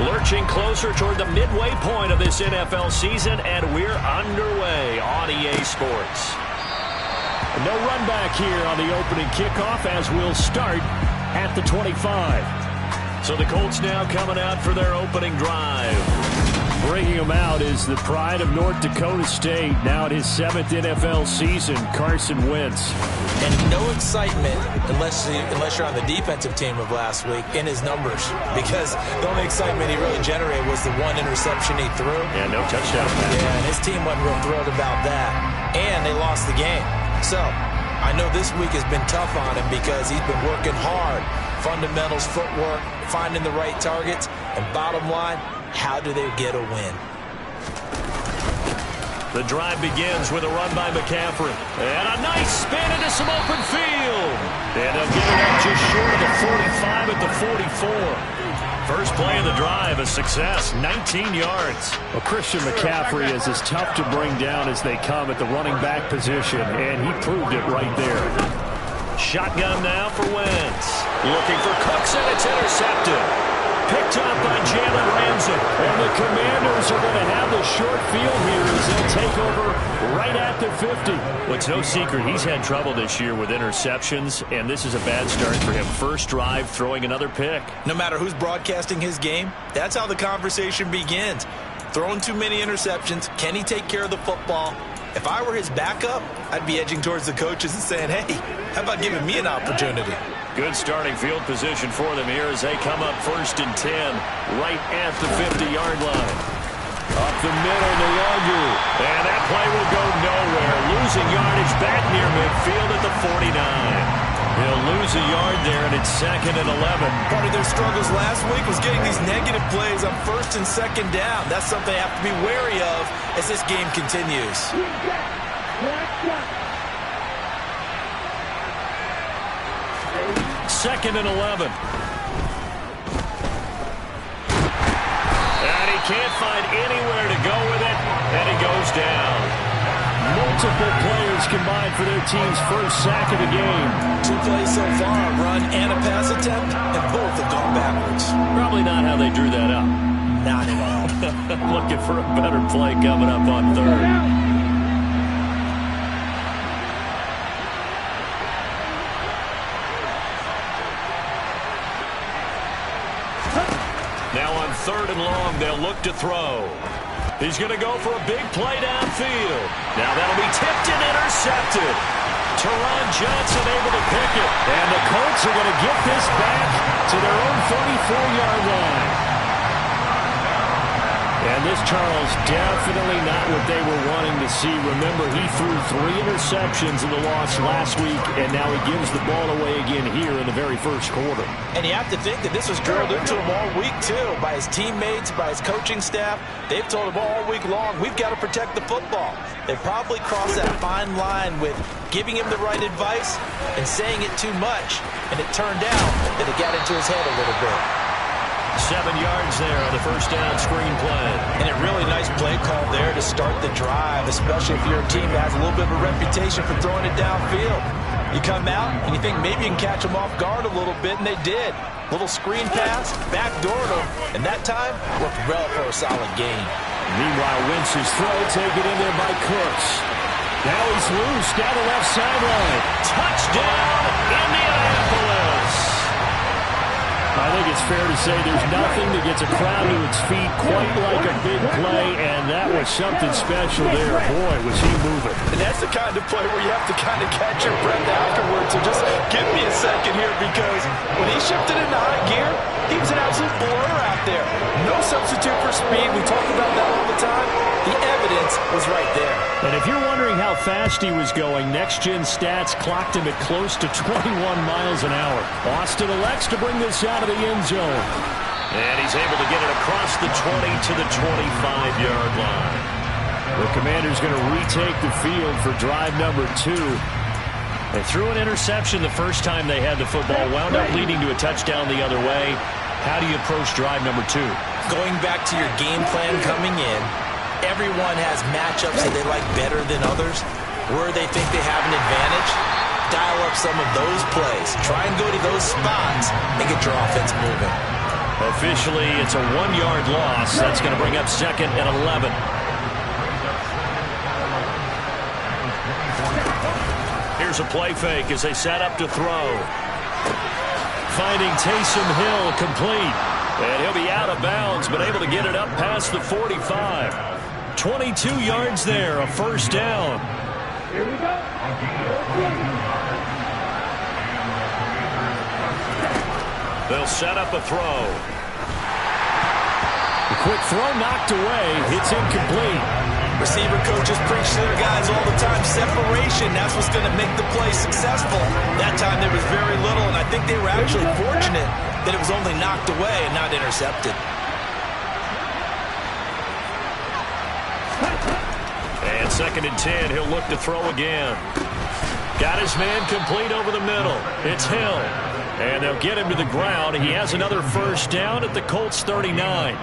Lurching closer toward the midway point of this NFL season, and we're underway on EA Sports. No run back here on the opening kickoff as we'll start at the 25. So the Colts now coming out for their opening drive. Bringing him out is the pride of North Dakota State, now at his 7th NFL season, Carson Wentz. And no excitement unless you're on the defensive team of last week in his numbers, because the only excitement he really generated was the one interception he threw. Yeah, no touchdown pass. Yeah, and his team wasn't real thrilled about that. And they lost the game. So I know this week has been tough on him because he's been working hard. Fundamentals, footwork, finding the right targets, and bottom line, how do they get a win? The drive begins with a run by McCaffrey. And a nice spin into some open field. And they'll get it up just short of the 45 at the 44. First play of the drive, a success, 19 yards. Well, Christian McCaffrey is as tough to bring down as they come at the running back position, and he proved it right there. Shotgun now for Wentz. Looking for Cooks, and it's intercepted. Picked up by Jalen Ramsey. And the Commanders are going to have the short field here as they'll take over right at the 50. Well, it's no secret he's had trouble this year with interceptions, and this is a bad start for him. First drive, throwing another pick. No matter who's broadcasting his game, that's how the conversation begins. Throwing too many interceptions. Can he take care of the football? If I were his backup, I'd be edging towards the coaches and saying, hey, how about giving me an opportunity? Good starting field position for them here as they come up 1st and 10, right at the 50-yard line. Up the middle, the Lagu. And that play will go nowhere. Losing yardage back near midfield at the 49. He'll lose a yard there, and it's 2nd and 11. Part of their struggles last week was getting these negative plays on 1st and 2nd down. That's something they have to be wary of as this game continues. 2nd and 11. And he can't find anywhere to go with it, and he goes down. Multiple players combined for their team's first sack of the game. 2 plays so far, a run and a pass attempt, and both have gone backwards. Probably not how they drew that up. Not at all. Looking for a better play coming up on 3rd. Now on 3rd and long, they'll look to throw. He's going to go for a big play downfield. Now that'll be tipped and intercepted. Teron Johnson able to pick it. And the Colts are going to get this back to their own 34-yard line. And this, Charles, definitely not what they were wanting to see. Remember, he threw 3 interceptions in the loss last week, and now he gives the ball away again here in the very first quarter. And you have to think that this was drilled into him all week, too, by his teammates, by his coaching staff. They've told him all week long, we've got to protect the football. They probably crossed that fine line with giving him the right advice and saying it too much. And it turned out that it got into his head a little bit. 7 yards there on the first down screen play. And a really nice play call there to start the drive, especially if you're a team that has a little bit of a reputation for throwing it downfield. You come out and you think maybe you can catch them off guard a little bit, and they did. Little screen pass, backdoored them, and that time worked well for a solid gain. Meanwhile, Wentz's throw taken in there by Cooks. Now he's loose down the left sideline. Touchdown, Indianapolis! I think it's fair to say there's nothing that gets a crowd to its feet quite like a big play, and that was something special there. Boy, was he moving. And that's the kind of play where you have to kind of catch your breath afterwards. So just give me a second here, because when he shifted into high gear, he was an absolute blur out there. No substitute for speed. We talk about that all the time. The evidence was right there. And if you're wondering how fast he was going, next-gen stats clocked him at close to 21 miles an hour. Austin elects to bring this out of the end zone. And he's able to get it across the 20 to the 25-yard line. The Commanders going to retake the field for drive number 2. They threw an interception the first time they had the football, wound up leading to a touchdown the other way. How do you approach drive number 2? Going back to your game plan coming in, everyone has matchups that they like better than others, where they think they have an advantage. Dial up some of those plays. Try and go to those spots and get your offense moving. Officially, it's a 1-yard loss. That's going to bring up 2nd and 11. Here's a play fake as they set up to throw. Finding Taysom Hill complete. And he'll be out of bounds, but able to get it up past the 45. 22 yards there, a first down. Here we go. They'll set up a throw. The quick throw knocked away. It's incomplete. Receiver coaches preach to their guys all the time. Separation, that's what's going to make the play successful. That time there was very little, and I think they were actually fortunate that it was only knocked away and not intercepted. And 2nd and 10, he'll look to throw again. Got his man complete over the middle. It's Hill. And they'll get him to the ground. He has another first down at the Colts 39.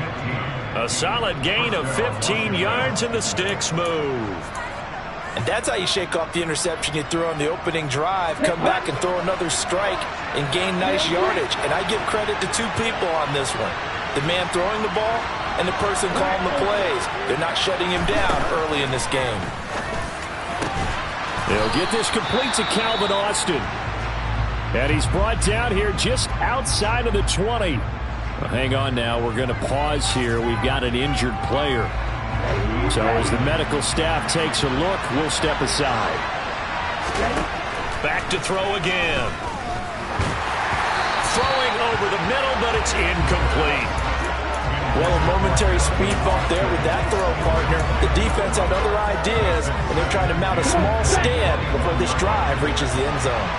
A solid gain of 15 yards, and the sticks move. And that's how you shake off the interception you threw on the opening drive. Come back and throw another strike and gain nice yardage. And I give credit to two people on this one. The man throwing the ball and the person calling the plays. They're not shutting him down early in this game. They'll get this complete to Calvin Austin. And he's brought down here just outside of the 20. Well, hang on now. We're going to pause here. We've got an injured player. So as the medical staff takes a look, we'll step aside. Back to throw again. Throwing over the middle, but it's incomplete. Well, a momentary speed bump there with that throw, partner. The defense had other ideas, and they're trying to mount a small stand before this drive reaches the end zone.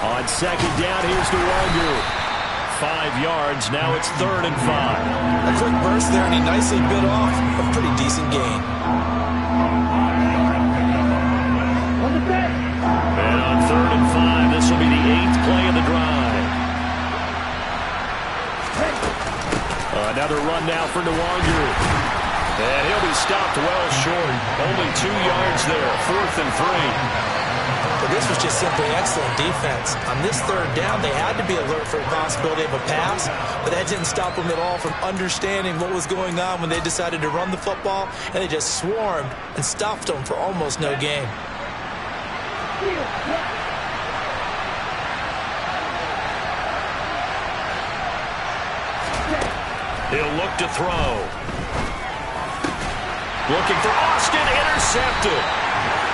On 2nd down, here's DeWanger. 5 yards. Now it's 3rd and 5. A quick burst there, and he nicely bit off a pretty decent gain. And on 3rd and 5, this will be the 8th play of the drive. Another run now for DeWanger. And he'll be stopped well short. Only 2 yards there. 4th and 3. But this was just simply excellent defense. On this 3rd down, they had to be alert for the possibility of a pass, but that didn't stop them at all from understanding what was going on when they decided to run the football, and they just swarmed and stopped them for almost no gain. He'll look to throw. Looking for Austin, intercepted.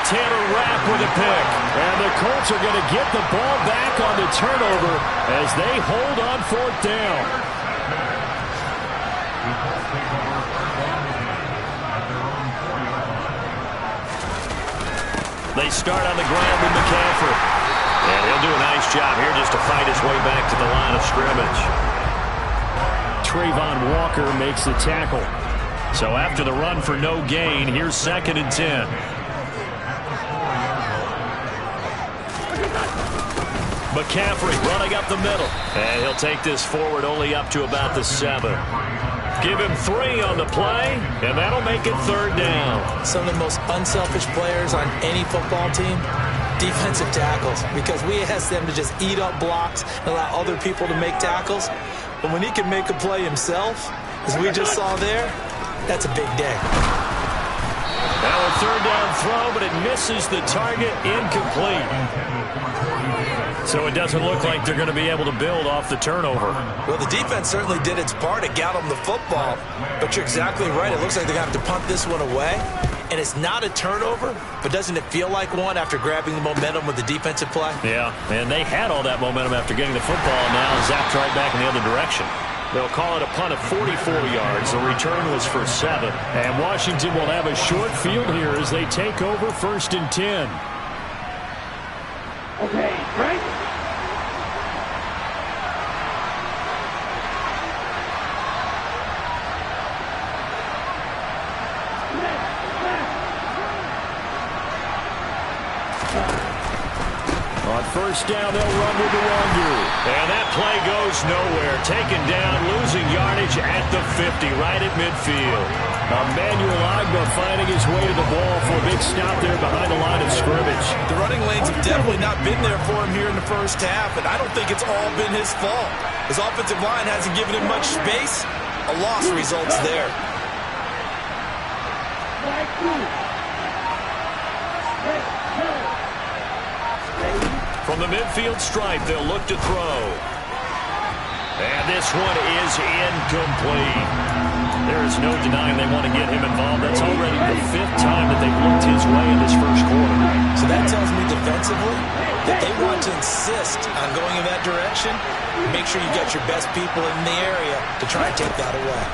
Tanner Rapp with a pick. And the Colts are going to get the ball back on the turnover as they hold on 4th down. They start on the ground with McCaffrey. And he'll do a nice job here just to fight his way back to the line of scrimmage. Trayvon Walker makes the tackle. So after the run for no gain, here's 2nd and 10. McCaffrey running up the middle. And he'll take this forward only up to about the 7. Give him 3 on the play, and that'll make it 3rd down. Some of the most unselfish players on any football team, defensive tackles, because we ask them to just eat up blocks and allow other people to make tackles. But when he can make a play himself, as we just saw there, that's a big day. Now a 3rd down throw, but it misses the target, incomplete. So it doesn't look like they're going to be able to build off the turnover. Well, the defense certainly did its part to get them the football. But you're exactly right. It looks like they're going to have to punt this one away. And it's not a turnover, but doesn't it feel like one after grabbing the momentum with the defensive play? Yeah, and they had all that momentum after getting the football, and now zapped right back in the other direction. They'll call it a punt of 44 yards. The return was for 7. And Washington will have a short field here as they take over 1st and 10. Okay, right? On first down, they'll run with the Wangu. And that play goes nowhere. Taken down, losing yardage at the 50, right at midfield. Emmanuel Agba finding his way to the ball for a big stop there behind the line of scrimmage. The running lanes have definitely not been there for him here in the first half, and I don't think it's all been his fault. His offensive line hasn't given him much space. A loss results there. From the midfield stripe, they'll look to throw. And this one is incomplete. There is no denying they want to get him involved. That's already the 5th time that they've looked his way in this first quarter. So that tells me defensively that they want to insist on going in that direction. Make sure you get your best people in the area to try and take that away.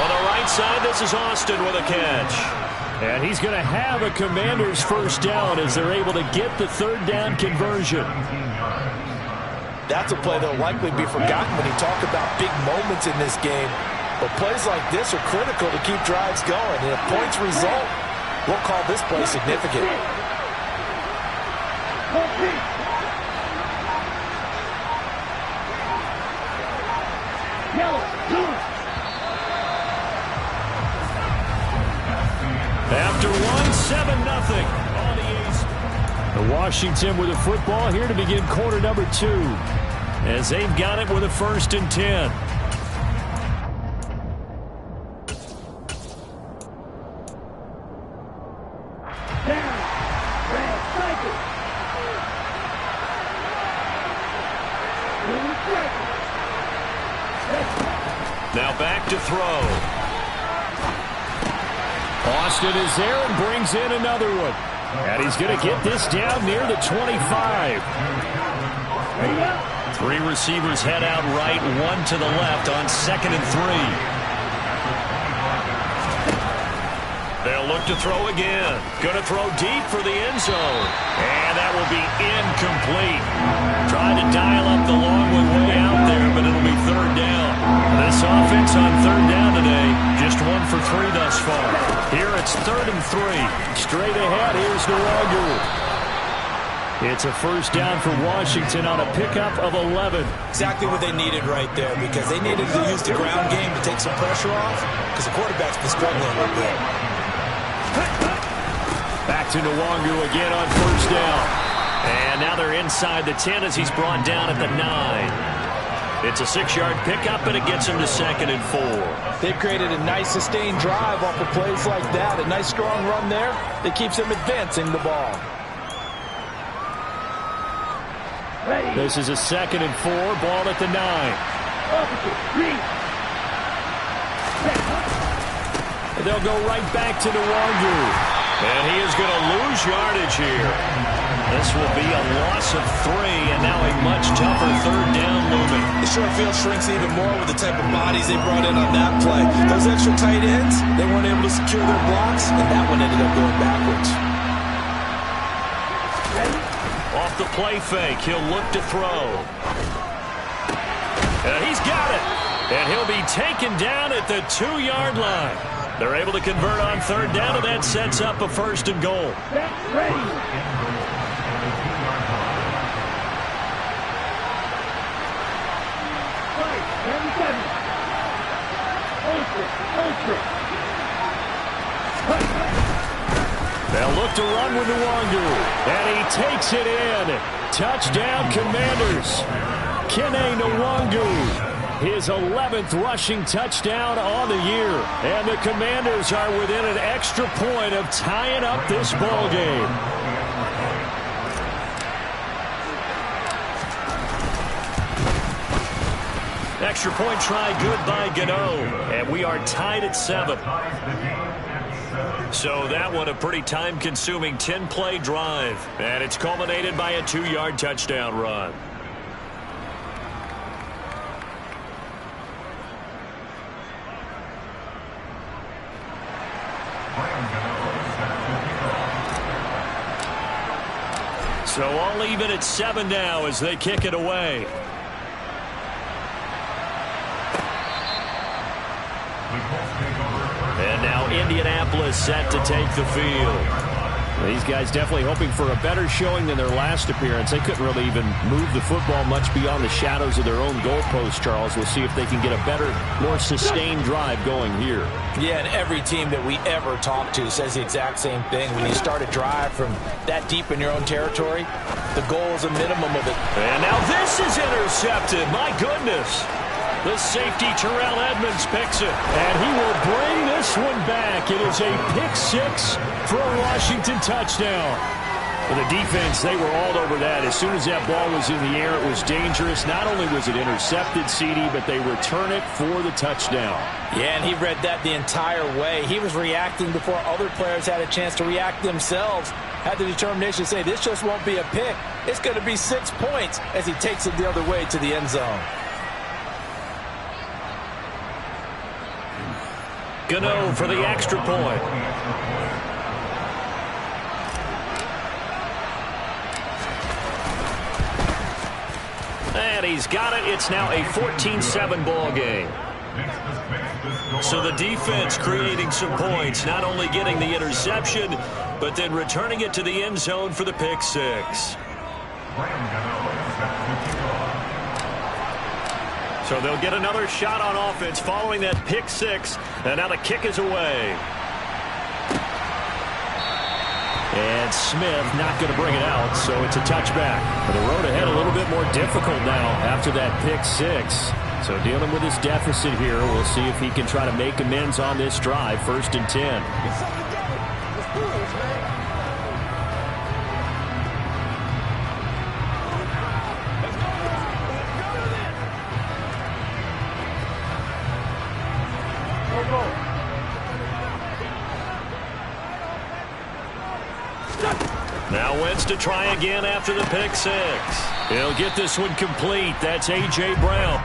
On the right side, this is Austin with a catch. And he's going to have a Commanders first down as they're able to get the 3rd down conversion. That's a play that will likely be forgotten when you talk about big moments in this game. But plays like this are critical to keep drives going. And if points result, we'll call this play significant. After 1-7-0 on the A's. The Washington with the football here to begin quarter number 2. As they've got it with a 1st and 10. Now back to throw. Austin is there and brings in another one. And he's going to get this down near the 25. 3 receivers head out right, 1 to the left on 2nd and 3. They'll look to throw again. Going to throw deep for the end zone. And that will be incomplete. Trying to dial up the long one way out there, but it'll be 3rd down. This offense on 3rd down today, just 1 for 3 thus far. Here it's 3rd and 3. Straight ahead, here's the Wangu. It's a first down for Washington on a pickup of 11. Exactly what they needed right there, because they needed to use the ground game to take some pressure off, because the quarterback's been struggling a little bit. Back to Nwangu again on first down. And now they're inside the 10 as he's brought down at the 9. It's a 6-yard pickup, and it gets him to 2nd and 4. They've created a nice sustained drive off of plays like that. A nice strong run there that keeps them advancing the ball. This is a 2nd and 4, ball at the 9. And they'll go right back to Nwangu. And he is going to lose yardage here. This will be a loss of 3, and now a much tougher 3rd down looming. The short field shrinks even more with the type of bodies they brought in on that play. Those extra tight ends, they weren't able to secure their blocks, and that one ended up going backwards. Off the play fake, he'll look to throw. And he's got it. And he'll be taken down at the 2-yard line. They're able to convert on 3rd down, and that sets up a 1st and goal. They'll look to run with Nwangu. And he takes it in. Touchdown, Commanders. Kene Nwangu. His 11th rushing touchdown on the year. And the Commanders are within an extra point of tying up this ball game. Extra point try good by Gano. And we are tied at 7. So that one a pretty time-consuming 10-play drive. And it's culminated by a 2-yard touchdown run. So all even at 7 now as they kick it away. And now into Indianapolis set to take the field. These guys definitely hoping for a better showing than their last appearance. They couldn't really even move the football much beyond the shadows of their own goalpost, Charles. We'll see if they can get a better, more sustained drive going here. Yeah, and every team that we ever talk to says the exact same thing. When you start a drive from that deep in your own territory, the goal is a minimum of it. And now this is intercepted. My goodness. The safety, Terrell Edmonds, picks it. And he will bring this one back. It is a pick-6 for a Washington touchdown. For the defense, they were all over that. As soon as that ball was in the air, it was dangerous. Not only was it intercepted, CD, but they return it for the touchdown. Yeah, and he read that the entire way. He was reacting before other players had a chance to react themselves. Had the determination to say, this just won't be a pick. It's going to be 6 points as he takes it the other way to the end zone. Gano for the extra point. And he's got it. It's now a 14-7 ball game. So the defense creating some points, not only getting the interception, but then returning it to the end zone for the pick-6. So they'll get another shot on offense following that pick-6. And now the kick is away. And Smith not going to bring it out, so it's a touchback. But the road ahead a little bit more difficult now after that pick-6. So dealing with his deficit here, we'll see if he can try to make amends on this drive. 1st and 10. Now Wentz to try again after the pick-6. He'll get this one complete. That's A.J. Brown.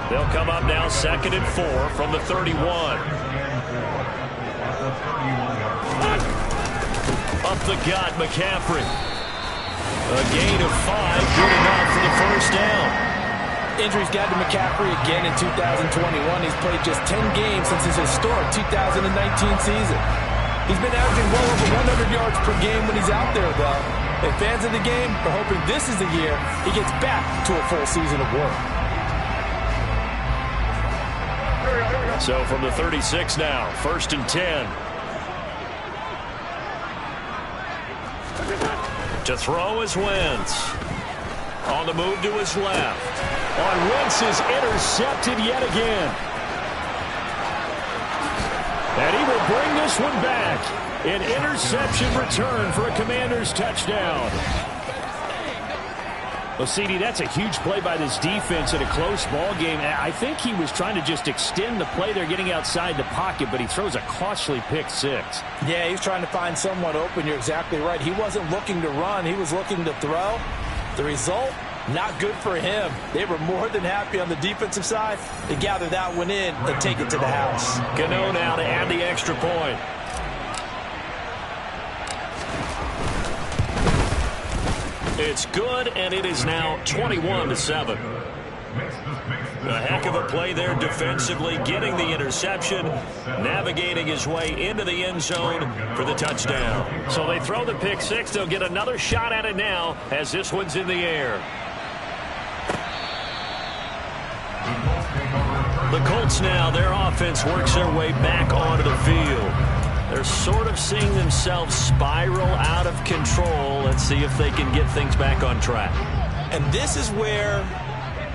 They'll come up now 2nd and 4 from the 31. Up the gut, McCaffrey. A gain of 5, good enough for the 1st down. Injuries got to McCaffrey again in 2021. He's played just 10 games since his historic 2019 season. He's been averaging well over 100 yards per game when he's out there, though. And fans of the game are hoping this is the year he gets back to a full season of work. So from the 36 now, 1st and 10. To throw is Wentz. On the move to his left. Wentz is intercepted yet again. And he will bring this one back. An interception return for a Commanders touchdown. Well, CD, that's a huge play by this defense in a close ball game. I think he was trying to just extend the play there, getting outside the pocket, but he throws a costly pick six. Yeah, he's trying to find someone open. You're exactly right. He wasn't looking to run. He was looking to throw. The result, not good for him. They were more than happy on the defensive side to gather that one in and take it to the house. Gano now to add the extra point. It's good, and it is now 21-7. A heck of a play there defensively, getting the interception, navigating his way into the end zone for the touchdown. So they throw the pick six. They'll get another shot at it now as this one's in the air. The Colts now, their offense works their way back onto the field. They're sort of seeing themselves spiral out of control. Let's see if they can get things back on track. And this is where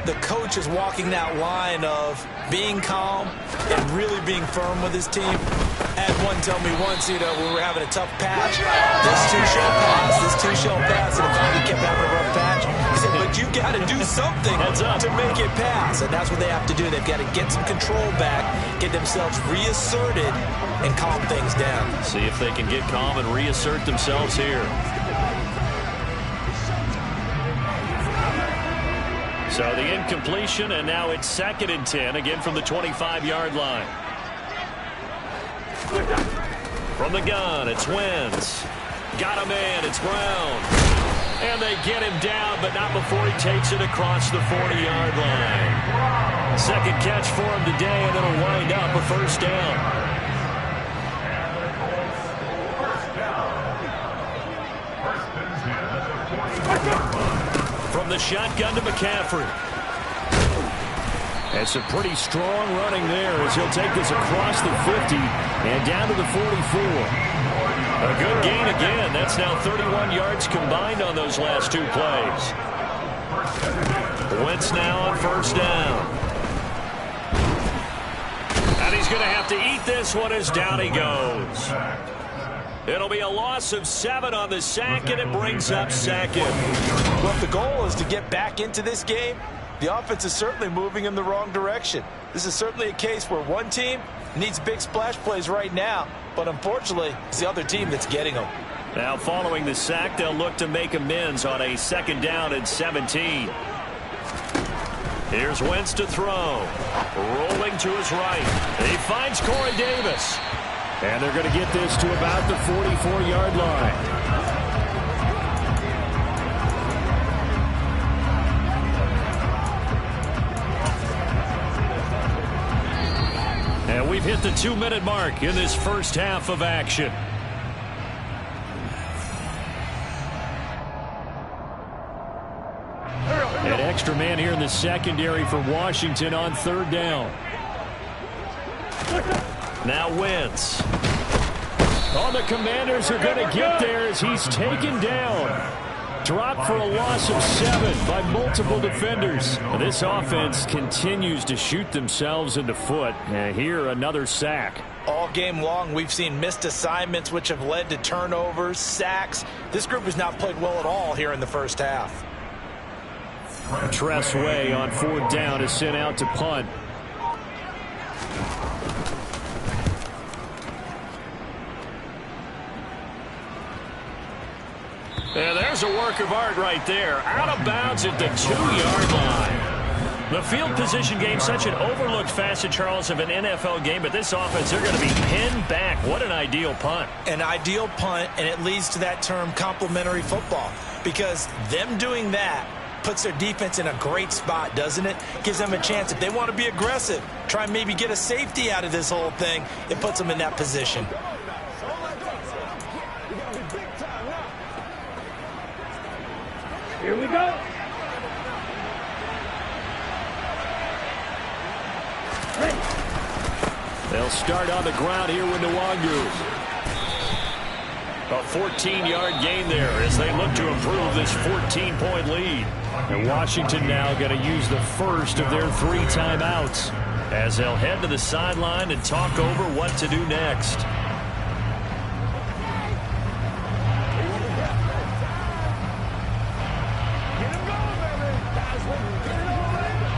the coach is walking that line of being calm and really being firm with his team. I had one tell me once, when we were having a tough patch, this two shall pass, this two shall pass, and finally kept having a rough patch. He said, but you've got to do something to make it pass, and that's what they have to do. They've got to get some control back, get themselves reasserted, and calm things down. See if they can get calm and reassert themselves here. So the incompletion, and now it's 2nd and 10, again from the 25-yard line. From the gun, it's Wentz. Got a man, it's Brown. And they get him down, but not before he takes it across the 40-yard line. Second catch for him today, and it'll wind up a first down. From the shotgun to McCaffrey. And some pretty strong running there as he'll take this across the 50 and down to the 44. A good gain again. That's now 31 yards combined on those last two plays. Wentz now on first down. And he's going to have to eat this one as down he goes. It'll be a loss of 7 on the sack, and it brings up 2nd. Well, if the goal is to get back into this game, the offense is certainly moving in the wrong direction. This is certainly a case where one team needs big splash plays right now, but unfortunately, it's the other team that's getting them. Now, following the sack, they'll look to make amends on a 2nd down and 17. Here's Wentz to throw. Rolling to his right. He finds Corey Davis. And they're going to get this to about the 44-yard line. And we've hit the 2-minute mark in this first half of action. An extra man here in the secondary for Washington on 3rd down. Now Wentz. Oh, the Commanders are going to get there as he's taken down. Dropped for a loss of 7 by multiple defenders. This offense continues to shoot themselves in the foot. And here, another sack. All game long, we've seen missed assignments, which have led to turnovers, sacks. This group has not played well at all here in the first half. Tress Way on 4th down is sent out to punt. And there's a work of art right there. Out of bounds at the 2-yard line. The field position game, such an overlooked facet, Charles, of an NFL game. But this offense, they're going to be pinned back. What an ideal punt. An ideal punt, and it leads to that term complementary football. Because them doing that puts their defense in a great spot, doesn't it? Gives them a chance. If they want to be aggressive, try and maybe get a safety out of this whole thing, it puts them in that position. Here we go. They'll start on the ground here with Nwangu. A 14-yard gain there as they look to improve this 14-point lead. And Washington now going to use the first of their 3 timeouts. as they'll head to the sideline and talk over what to do next.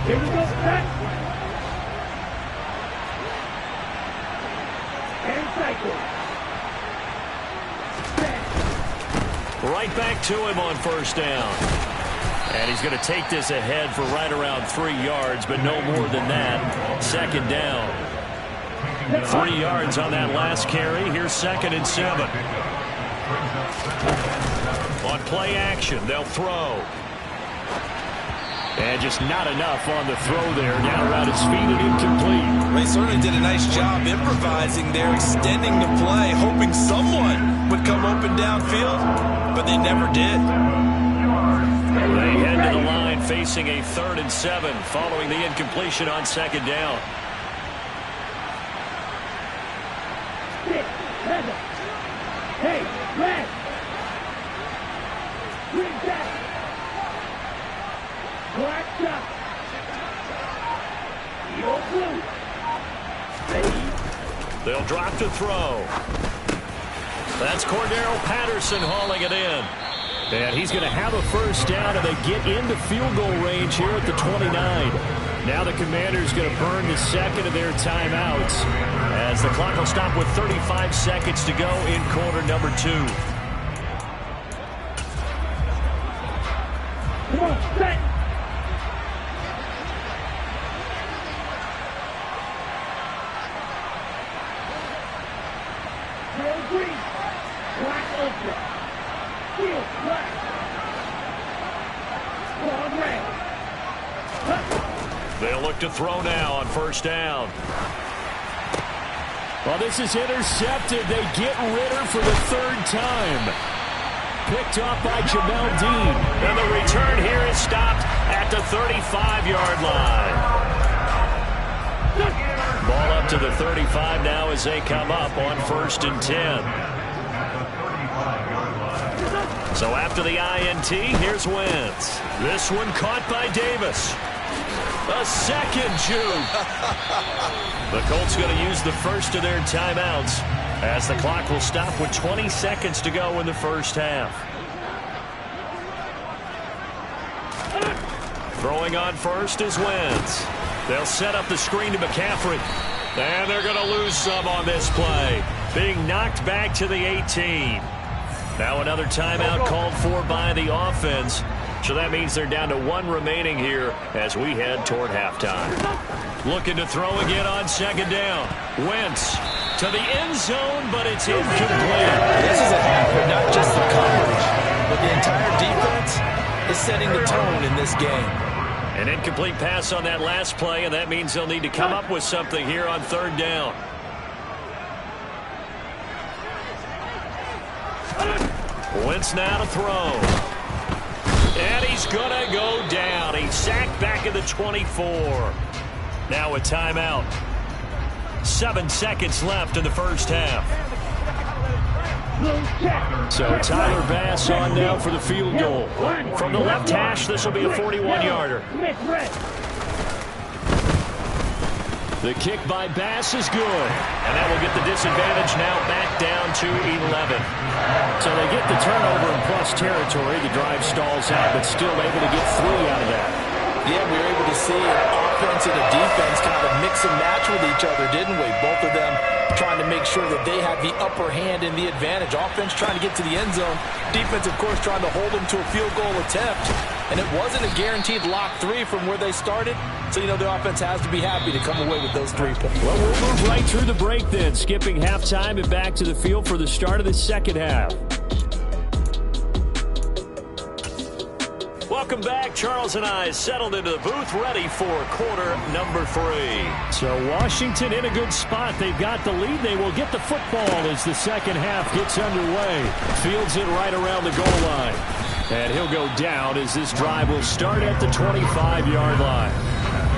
Here we go, set. And cycle. Right back to him on first down. And he's going to take this ahead for right around 3 yards, but no more than that. Second down. 3 yards on that last carry. Here's 2nd and 7. On play action, they'll throw. And just not enough on the throw there. Down around his feet and incomplete. They certainly did a nice job improvising there, extending the play, hoping someone would come open downfield, but they never did. They head to the line facing a 3rd and 7 following the incompletion on 2nd down. Hey, red. Bring that. Black shot. Your blue. They'll drop to throw. That's Cordero Patterson hauling it in. And he's going to have a first down, and they get into field goal range here at the 29. Now the Commanders going to burn the second of their timeouts as the clock will stop with 35 seconds to go in quarter number 2. Come on, set. Trail green. Black ultra. Field black. Quad red. They'll look to throw now on first down. Well, this is intercepted. They get Ritter for the 3rd time. Picked off by Jamel Dean. And the return here is stopped at the 35-yard line. Ball up to the 35 now as they come up on 1st and 10. So after the INT, here's Wentz. This one caught by Davis. A second juke. The Colts going to use the first of their timeouts as the clock will stop with 20 seconds to go in the first half. Throwing on first is Wentz. They'll set up the screen to McCaffrey. And they're going to lose some on this play. Being knocked back to the 18. Now another timeout called for by the offense. So that means they're down to 1 remaining here as we head toward halftime. Looking to throw again on 2nd down. Wentz to the end zone, but it's incomplete. This is a half where not just the coverage, but the entire defense is setting the tone in this game. An incomplete pass on that last play, and that means they'll need to come up with something here on 3rd down. Wentz now to throw. And he's going to go down. He's sacked back at the 24. Now a timeout. 7 seconds left in the first half. So Tyler Bass on now for the field goal. From the left hash, this will be a 41-yarder. The kick by Bass is good. And that will get the disadvantage now back down to 11. So they get the turnover in plus territory. The drive stalls out, but still able to get 3 out of that. Yeah, we were able to see an offense and a defense kind of mix and match with each other, didn't we? Both of them trying to make sure that they had the upper hand and the advantage. Offense trying to get to the end zone. Defense, of course, trying to hold them to a field goal attempt. And it wasn't a guaranteed lock 3 from where they started. So, you know, the offense has to be happy to come away with those 3 points. Well, we'll move right through the break then, skipping halftime and back to the field for the start of the second half. Welcome back. Charles and I settled into the booth, ready for quarter number 3. So Washington in a good spot. They've got the lead. They will get the football as the second half gets underway. Fields it right around the goal line. And he'll go down as this drive will start at the 25-yard line.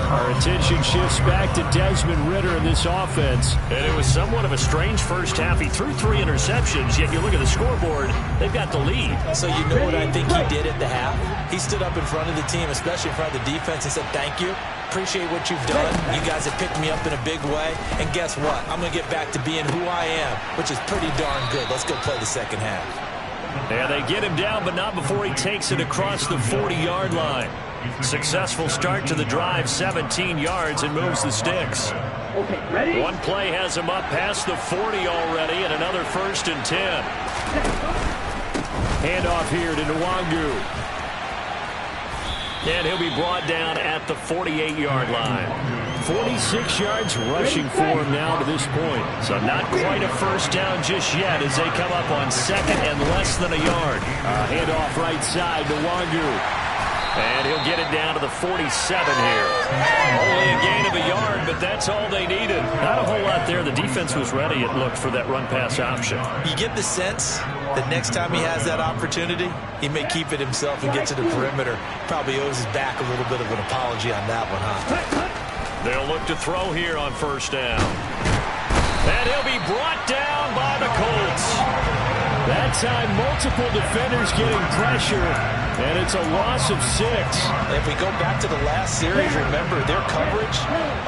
Our attention shifts back to Desmond Ridder in this offense. And it was somewhat of a strange first half. He threw 3 interceptions, yet you look at the scoreboard, they've got the lead. So you know what I think he did at the half? He stood up in front of the team, especially in front of the defense, and said, thank you. Appreciate what you've done. You guys have picked me up in a big way. And guess what? I'm going to get back to being who I am, which is pretty darn good. Let's go play the second half. And they get him down, but not before he takes it across the 40-yard line. Successful start to the drive, 17 yards, and moves the sticks. Okay, ready? One play has him up past the 40 already, and another 1st and 10. Handoff here to Nwangu. And he'll be brought down at the 48-yard line. 46 yards rushing for him now to this point. So not quite a first down just yet as they come up on 2nd and less than a yard. Handoff right side to Nwangu. And he'll get it down to the 47 here. Only a gain of a yard, but that's all they needed. Not a whole lot there. The defense was ready, it looked, for that run-pass option. You get the sense that next time he has that opportunity, he may keep it himself and get to the perimeter. Probably owes his back a little bit of an apology on that one, huh? They'll look to throw here on 1st down. And he'll be brought down by the Colts. That time, multiple defenders getting pressure, and it's a loss of 6. If we go back to the last series, remember, their coverage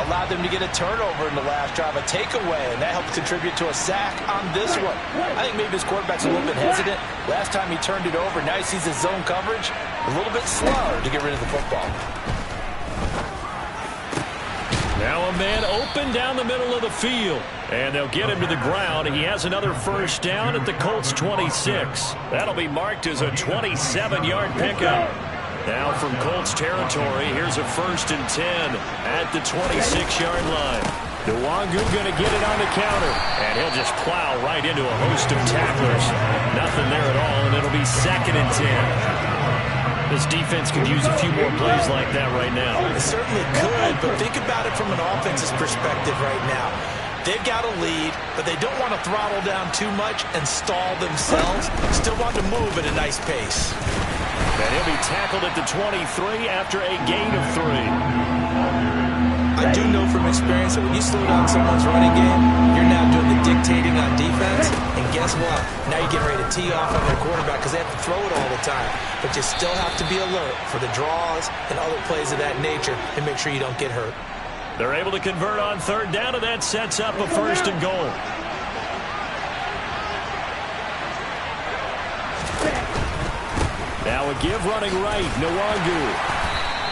allowed them to get a turnover in the last drive, a takeaway, and that helped contribute to a sack on this one. I think maybe his quarterback's a little bit hesitant. Last time he turned it over, now he sees his zone coverage a little bit slow to get rid of the football. Now a man open down the middle of the field. And they'll get him to the ground. He has another first down at the Colts 26. That'll be marked as a 27-yard pickup. Now from Colts territory, here's a 1st and 10 at the 26-yard line. Nwangu going to get it on the counter. And he'll just plow right into a host of tacklers. Nothing there at all, and it'll be 2nd and 10. This defense could use a few more plays like that right now. It certainly could, but think about it from an offense's perspective right now. They've got a lead, but they don't want to throttle down too much and stall themselves. Still want to move at a nice pace. And he'll be tackled at the 23 after a gain of 3. I do know from experience that when you slow down someone's running game, you're now doing the dictating on defense. And guess what? Now you're getting ready to tee off on their quarterback because they have to throw it all the time. But you still have to be alert for the draws and other plays of that nature and make sure you don't get hurt. They're able to convert on 3rd down, and that sets up a 1st and goal. Now a give running right, Nwangu.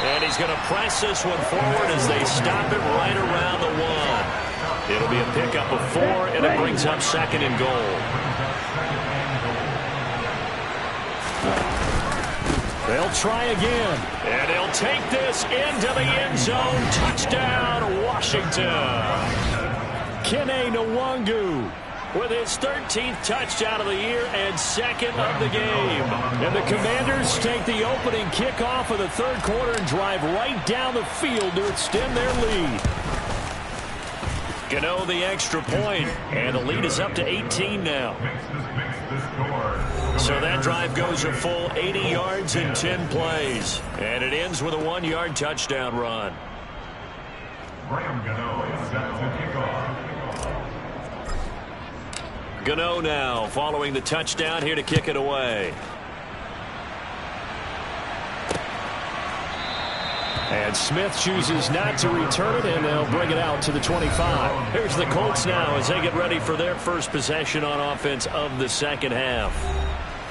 And he's going to press this one forward as they stop it right around the 1. It'll be a pickup of 4, and it brings up 2nd and goal. They'll try again. And he'll take this into the end zone. Touchdown, Washington. Kene Nwangu with his 13th touchdown of the year and 2nd of the game. And the Commanders take the opening kickoff of the 3rd quarter and drive right down the field to extend their lead. Gano the extra point, and the lead is up to 18 now. So that drive goes a full 80 yards in 10 plays. And it ends with a 1-yard touchdown run. Gano now following the touchdown here to kick it away. And Smith chooses not to return it, and they'll bring it out to the 25. Here's the Colts now as they get ready for their first possession on offense of the second half.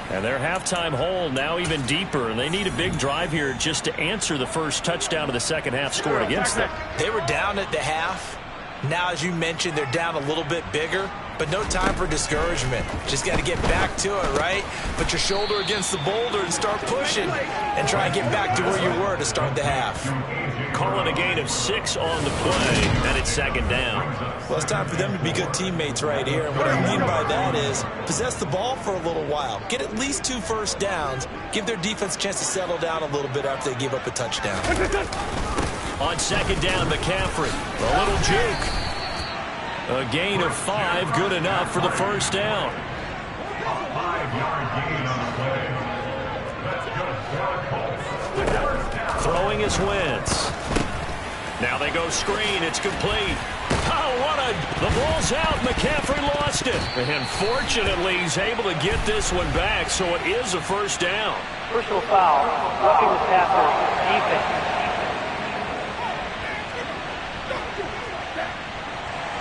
And their halftime hole now even deeper, and they need a big drive here just to answer the first touchdown of the second half scored against them. They were down at the half. Now, as you mentioned, they're down a little bit bigger, but no time for discouragement. Just got to get back to it, right? Put your shoulder against the boulder and start pushing and try and get back to where you were to start the half. Calling a gain of 6 on the play, and it's 2nd down. Well, it's time for them to be good teammates right here, and what I mean by that is possess the ball for a little while. Get at least 2 first downs. Give their defense a chance to settle down a little bit after they give up a touchdown. On 2nd down, McCaffrey, a little juke. A gain of 5, good enough for the first down. 5-yard gain on the play. That's good for the Colts. Throwing is Wentz. Now they go screen. It's complete. Oh, the ball's out. McCaffrey lost it. And fortunately, he's able to get this one back, so it is a first down. Personal foul. Roughing the passer. Defense.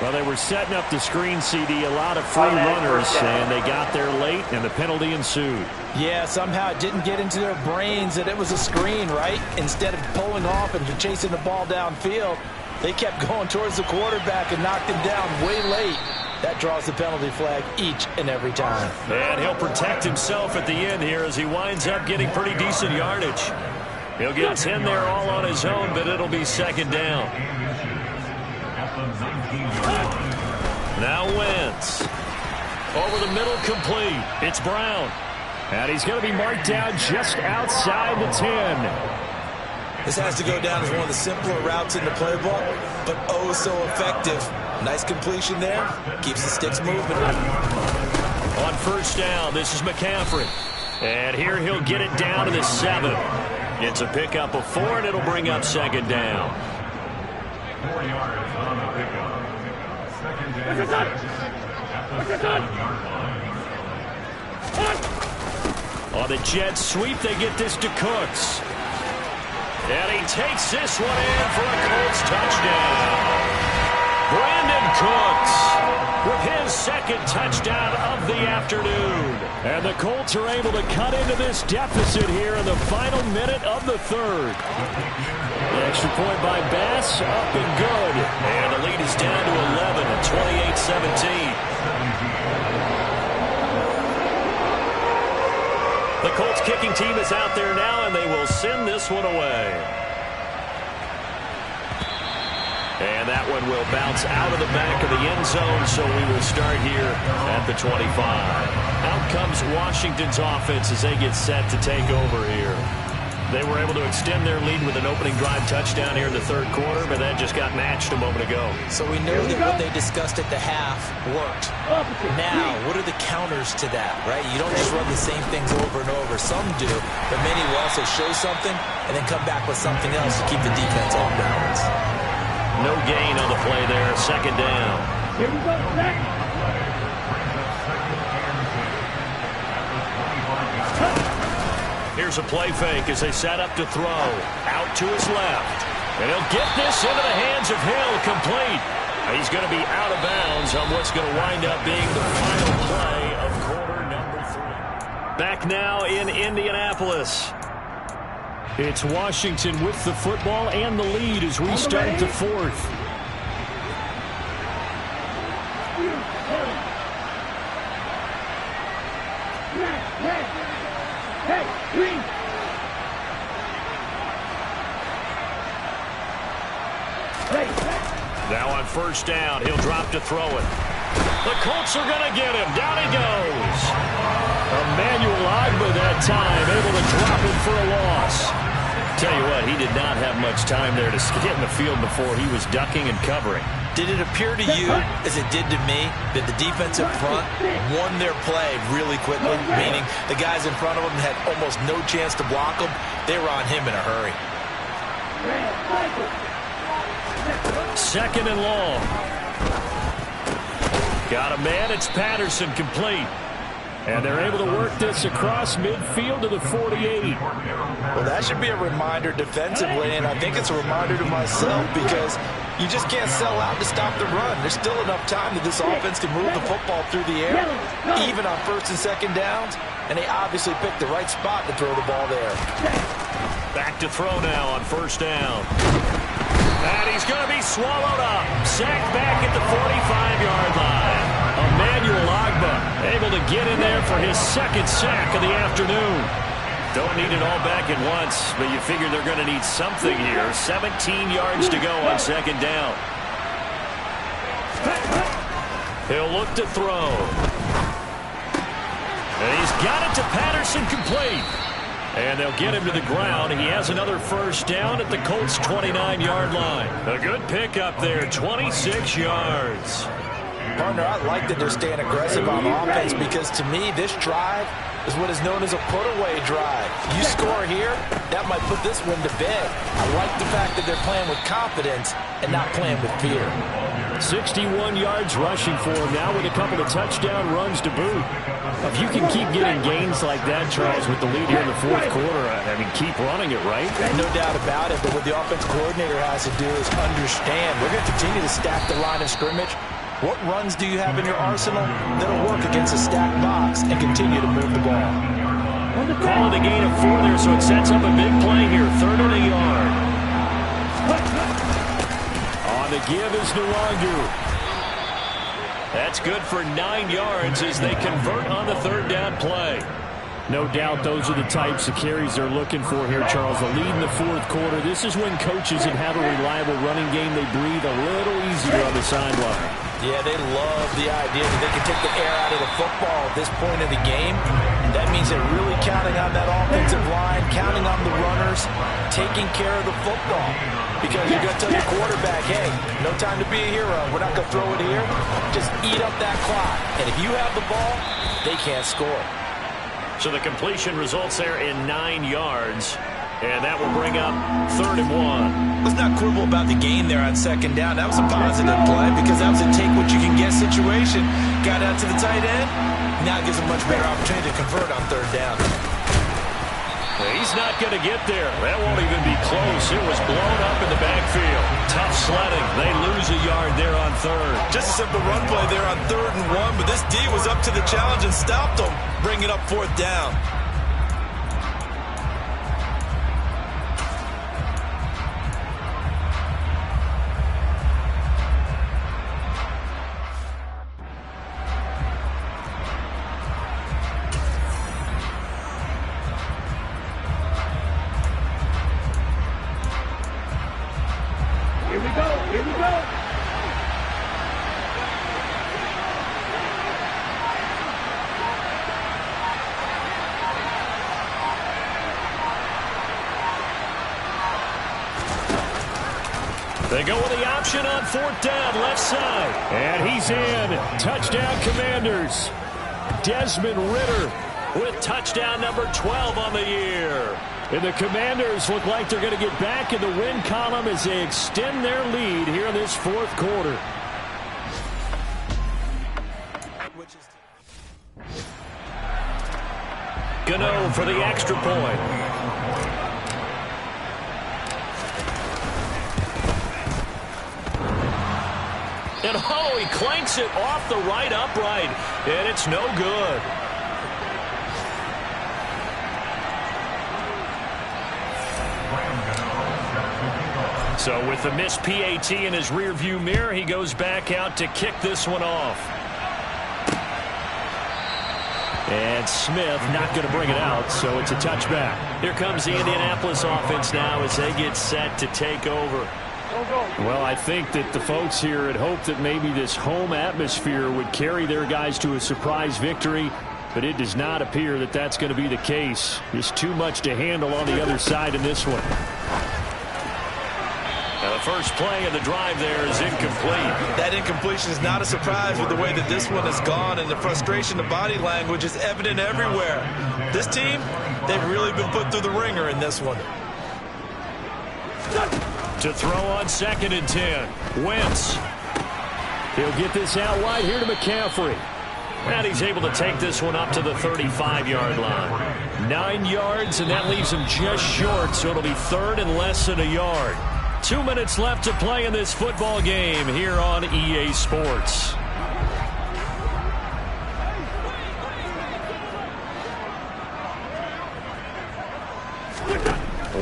Well, they were setting up the screen, CD, a lot of free runners, and they got there late, and the penalty ensued. Yeah, somehow it didn't get into their brains that it was a screen, right? Instead of pulling off and chasing the ball downfield, they kept going towards the quarterback and knocked him down way late. That draws the penalty flag each and every time. And he'll protect himself at the end here as he winds up getting pretty decent yardage. He'll get 10 there all on his own, but it'll be second down. Now Wentz. Over the middle, complete. It's Brown. And he's going to be marked down just outside the 10. This has to go down as one of the simpler routes in the playbook, but oh so effective. Nice completion there. Keeps the sticks moving. On first down, this is McCaffrey. And here he'll get it down to the 7. It's a pickup of 4, and it'll bring up second down. 4 yards on the pickup. Second down. At the 7-yard line. On the jet sweep, they get this to Cooks. And he takes this one in for a Colts touchdown. Brandon Cooks with his second touchdown of the afternoon. And the Colts are able to cut into this deficit here in the final minute of the third. The extra point by Bass, up and good. And the lead is down to 11 at 28-17. The Colts kicking team is out there now, and they will send this one away. And that one will bounce out of the back of the end zone, so we will start here at the 25. Out comes Washington's offense as they get set to take over here. They were able to extend their lead with an opening drive touchdown here in the third quarter, but that just got matched a moment ago. So we know that what they discussed at the half worked. Now, what are the counters to that, right? You don't just run the same things over and over. Some do, but many will also show something and then come back with something else to keep the defense off balance. No gain on the play there. Second down. Here we go. Here's a play fake as they set up to throw. Out to his left. And he'll get this into the hands of Hill, complete. He's going to be out of bounds on what's going to wind up being the final play of quarter number 3. Back now in Indianapolis. It's Washington with the football and the lead as we start the fourth. Now on first down, he'll drop to throw it. The Colts are going to get him. Down he goes. Emmanuel Ogbah that time, able to drop him for a loss. Tell you what, he did not have much time there to get in the field before he was ducking and covering. Did it appear to you, as it did to me, that the defensive front won their play really quickly? Meaning the guys in front of them had almost no chance to block them. They were on him in a hurry. Second and long. Got a man. It's Patterson, complete. And they're able to work this across midfield to the 48. Well, that should be a reminder defensively, and I think it's a reminder to myself because you just can't sell out to stop the run. There's still enough time that this offense can move the football through the air, even on first and second downs, and they obviously picked the right spot to throw the ball there. Back to throw now on first down. And he's going to be swallowed up. Sacked back at the 45-yard line. Emmanuel Ogbah able to get in there for his second sack of the afternoon. Don't need it all back at once, but you figure they're going to need something here. 17 yards to go on second down. He'll look to throw. And he's got it to Patterson, complete. And they'll get him to the ground. He has another first down at the Colts' 29-yard line. A good pickup there, 26 yards. Partner, I like that they're staying aggressive on offense because to me, this drive is what is known as a put-away drive. You score here, that might put this one to bed. I like the fact that they're playing with confidence and not playing with fear. 61 yards rushing for him now with a couple of touchdown runs to boot. If you can keep getting gains like that, Charles, with the lead here in the fourth quarter, I mean, keep running it, right? No doubt about it, but what the offense coordinator has to do is understand we're going to continue to stack the line of scrimmage. What runs do you have in your arsenal that'll work against a stacked box and continue to move the ball? Calling the gain of 4 there, so it sets up a big play here. 3rd and a yard. On the give is Nwangu. That's good for 9 yards as they convert on the 3rd down play. No doubt those are the types of carries they're looking for here, Charles. The lead in the fourth quarter. This is when coaches that have a reliable running game, they breathe a little easier on the sideline. Yeah, they love the idea that they can take the air out of the football at this point of the game. That means they're really counting on that offensive line, counting on the runners, taking care of the football. Because you're going to tell your quarterback, hey, no time to be a hero. We're not going to throw it here. Just eat up that clock. And if you have the ball, they can't score. So the completion results there in 9 yards. And that will bring up 3rd and 1. Let's not quibble about the gain there on 2nd down. That was a positive play because that was a take-what-you-can-get situation. Got out to the tight end. Now it gives a much better opportunity to convert on 3rd down. He's not going to get there. That won't even be close. It was blown up in the backfield. Tough sledding. They lose a yard there on 3rd. Just a simple run play there on 3rd and 1, but this D was up to the challenge and stopped them, bringing up 4th down. They go with the option on 4th down, left side. And he's in. Touchdown, Commanders. Desmond Ridder with touchdown number 12 on the year. And the Commanders look like they're going to get back in the win column as they extend their lead here in this fourth quarter. Gano for the extra point. And oh, he clanks it off the right upright, and it's no good. So with the missed PAT in his rearview mirror, he goes back out to kick this one off. And Smith not going to bring it out, so it's a touchback. Here comes the Indianapolis offense now as they get set to take over. Well, I think that the folks here had hoped that maybe this home atmosphere would carry their guys to a surprise victory, but it does not appear that that's going to be the case. Just too much to handle on the other side in this one. Now the first play of the drive there is incomplete. That incompletion is not a surprise with the way that this one has gone, and the frustration of body language is evident everywhere. This team, they've really been put through the ringer in this one. To throw on 2nd and 10. Wentz. He'll get this out wide here to McCaffrey. And he's able to take this one up to the 35-yard line. 9 yards, and that leaves him just short, so it'll be 3rd and less than a yard. 2 minutes left to play in this football game here on EA Sports.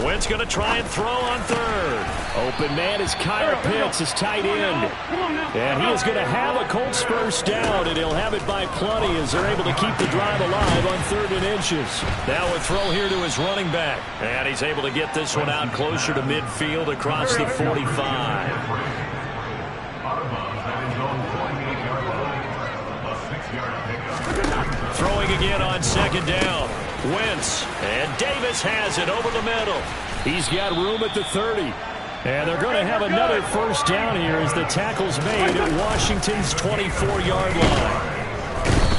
Wentz going to try and throw on 3rd. Open man is Kyle Pitts, his tight end. And he is going to have a Colts first down, and he'll have it by plenty as they're able to keep the drive alive on 3rd and inches. Now a throw here to his running back. And he's able to get this one out closer to midfield across the 45. Throwing again on 2nd down. Wentz, and Davis has it over the middle. He's got room at the 30. And they're going to have another first down here as the tackle's made at Washington's 24-yard line.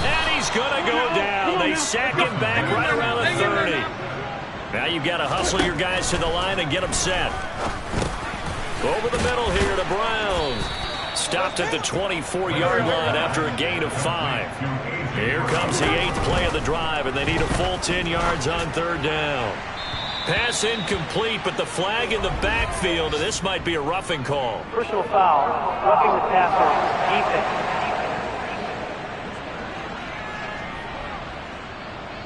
And he's going to go down. they sack him back right around the 30. Now you've got to hustle your guys to the line and get them set. Over the middle here to Brown. Stopped at the 24-yard line after a gain of 5. Here comes the 8th play of the drive, and they need a full 10 yards on 3rd down. Pass incomplete, but the flag in the backfield, and this might be a roughing call. Personal foul, roughing the passer, defense.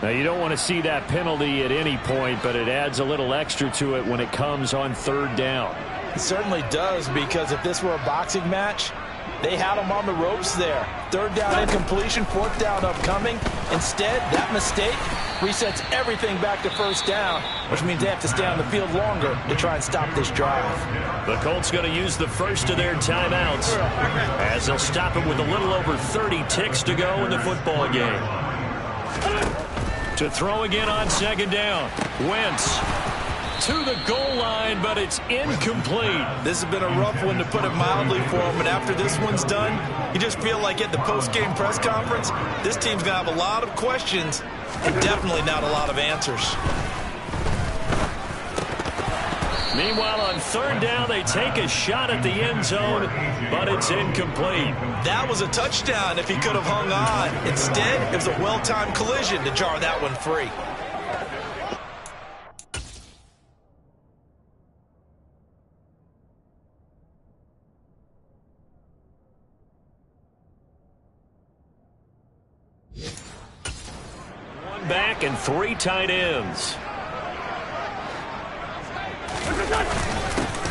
Now, you don't want to see that penalty at any point, but it adds a little extra to it when it comes on 3rd down. It certainly does, because if this were a boxing match, they had him on the ropes there. 3rd down incompletion, 4th down upcoming. Instead, that mistake resets everything back to 1st down, which means they have to stay on the field longer to try and stop this drive. The Colts going to use the first of their timeouts as they'll stop it with a little over 30 ticks to go in the football game. To throw again on 2nd down. Wentz to the goal line, but it's incomplete. This has been a rough one, to put it mildly, for him. And after this one's done, you just feel like at the post-game press conference, this team's going to have a lot of questions and definitely not a lot of answers. Meanwhile, on 3rd down, they take a shot at the end zone, but it's incomplete. That was a touchdown if he could have hung on. Instead, it was a well-timed collision to jar that one free. One back and 3 tight ends.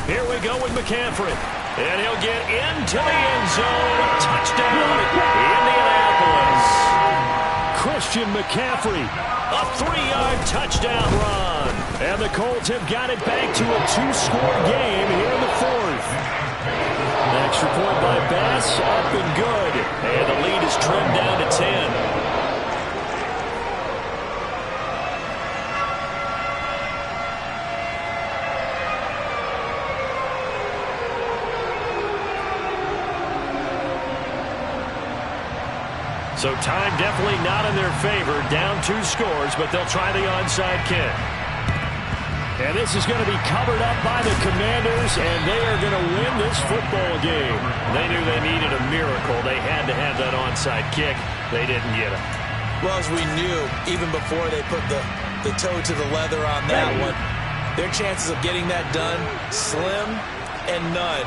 Here we go with McCaffrey. And he'll get into the end zone. Touchdown, Indianapolis. Christian McCaffrey, a 3-yard touchdown run. And the Colts have got it back to a 2-score game here in the 4th. An extra point by Bass, up and good. And the lead is trimmed down to 10. So time definitely not in their favor. Down 2 scores, but they'll try the onside kick. And this is going to be covered up by the Commanders, and they are going to win this football game. They knew they needed a miracle. They had to have that onside kick. They didn't get it. Well, as we knew, even before they put the toe to the leather on that one, their chances of getting that done, slim and none.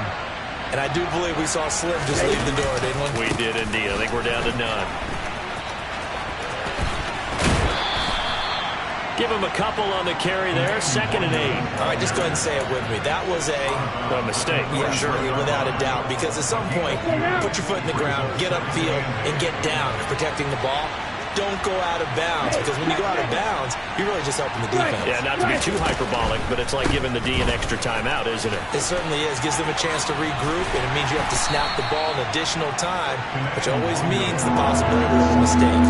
And I do believe we saw Slim just leave the door, didn't we? We did indeed. I think we're down to none. Give him a couple on the carry there. 2nd and 8. All right, just go ahead and say it with me. That was a mistake, yeah, for sure. Without a doubt. Because at some point, put your foot in the ground, get upfield, and get down protecting the ball. Don't go out of bounds, because when you go out of bounds, you're really just helping the defense. Yeah, not to be too hyperbolic, but it's like giving the D an extra timeout, isn't it? It certainly is. Gives them a chance to regroup, and it means you have to snap the ball an additional time, which always means the possibility of a mistake.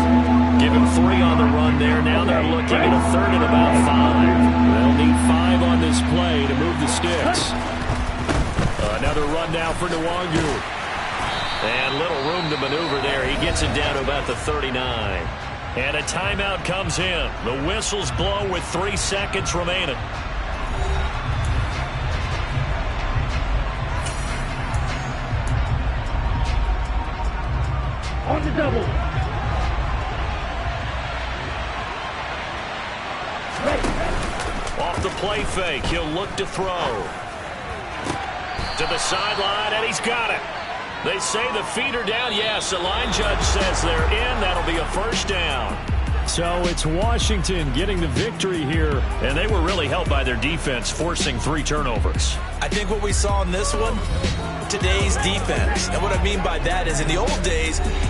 Give him 3 on the run there. Now they're looking at a 3rd and about 5. They'll need 5 on this play to move the sticks. Another run now for Nwangu. And little room to maneuver there. He gets it down to about the 39. And a timeout comes in. The whistles blow with 3 seconds remaining. On the double. Off the play fake, he'll look to throw. To the sideline, and he's got it. They say the feet are down. Yes, the line judge says they're in. That'll be a 1st down. So it's Washington getting the victory here, and they were really helped by their defense, forcing 3 turnovers. I think what we saw in this one, today's defense. And what I mean by that is in the old days,